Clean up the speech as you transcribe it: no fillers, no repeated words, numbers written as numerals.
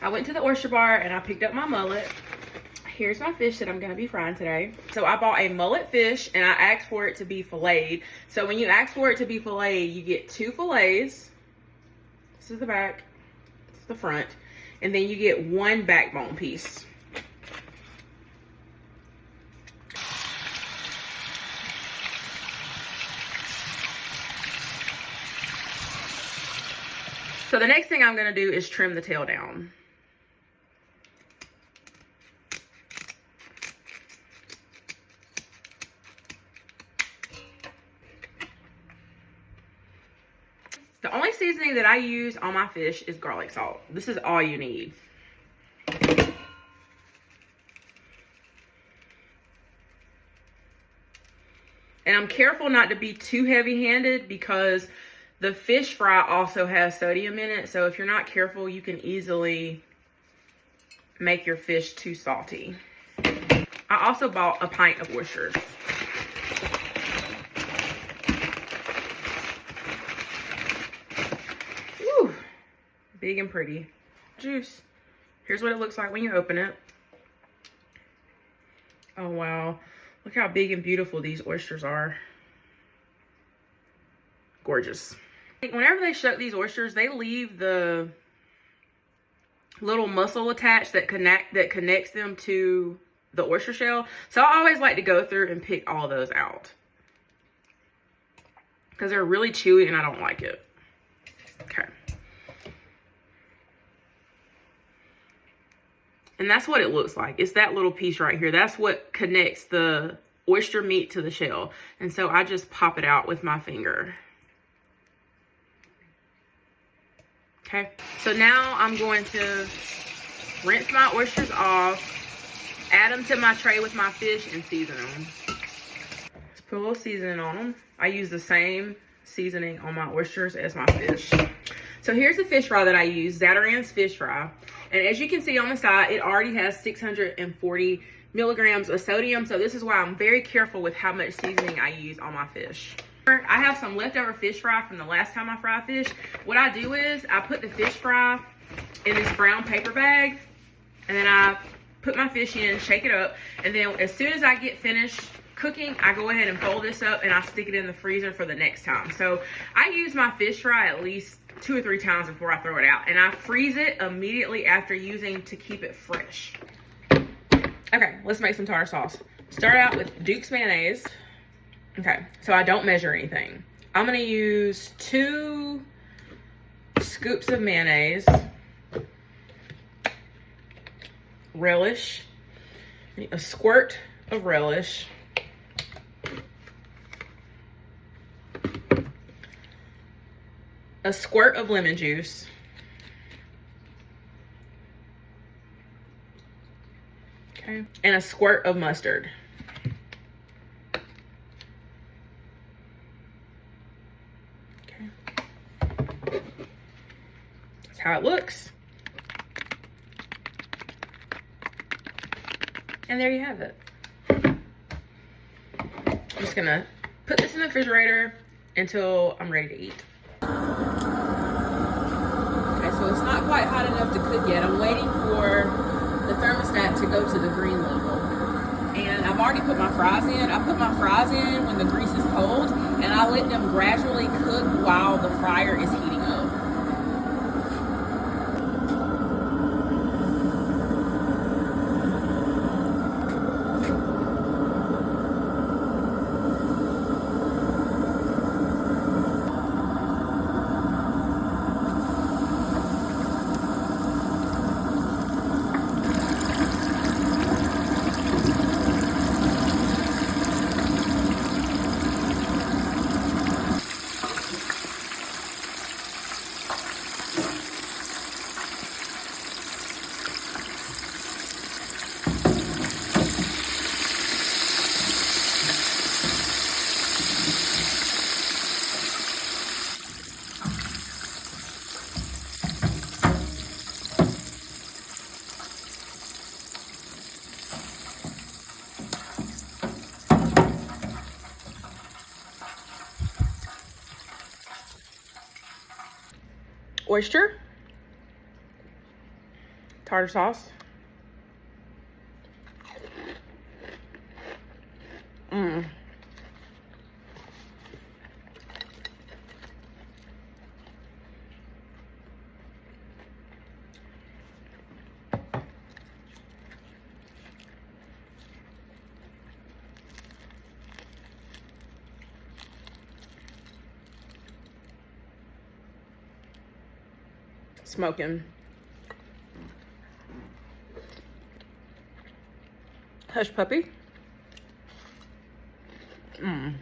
I went to the oyster bar and I picked up my mullet. Here's my fish that I'm gonna be frying today. So I bought a mullet fish and I asked for it to be filleted. So when you ask for it to be filleted, you get 2 fillets. This is the back, this is the front. And then you get 1 backbone piece. So the next thing I'm gonna do is trim the tail down. The only seasoning that I use on my fish is garlic salt. This is all you need. And I'm careful not to be too heavy-handed because the fish fry also has sodium in it. So if you're not careful, you can easily make your fish too salty. I also bought a pint of oysters. Woo, big and pretty. Juice. Here's what it looks like when you open it. Oh, wow. Look how big and beautiful these oysters are. Gorgeous. Whenever they shuck these oysters, they leave the little muscle attached that connects them to the oyster shell. So I always like to go through and pick all those out because they're really chewy and I don't like it. Okay. And that's what it looks like. It's that little piece right here. That's what connects the oyster meat to the shell. And so I just pop it out with my finger. Okay, so now I'm going to rinse my oysters off, add them to my tray with my fish, and season them. Just put a little seasoning on them. I use the same seasoning on my oysters as my fish. So here's the fish fry that I use, Zatarain's fish fry. And as you can see on the side, it already has 640 milligrams of sodium. So this is why I'm very careful with how much seasoning I use on my fish. I have some leftover fish fry from the last time I fried fish. What I do is I put the fish fry in this brown paper bag, and then I put my fish in, shake it up, and then as soon as I get finished cooking, I go ahead and fold this up and I stick it in the freezer for the next time. So I use my fish fry at least 2 or 3 times before I throw it out, and I freeze it immediately after using to keep it fresh. Okay, let's make some tartar sauce. Start out with Duke's mayonnaise. Okay, so I don't measure anything. I'm gonna use 2 scoops of mayonnaise, relish, a squirt of relish, a squirt of lemon juice, okay, and a squirt of mustard. How it looks. And there you have it. I'm just gonna put this in the refrigerator until I'm ready to eat. Okay, so it's not quite hot enough to cook yet. I'm waiting for the thermostat to go to the green level. And I've already put my fries in. I put my fries in when the grease is cold, and I let them gradually cook while the fryer is heating up. Oyster, Tartar sauce. Mmm. Smoking. Hush puppy. Mmm.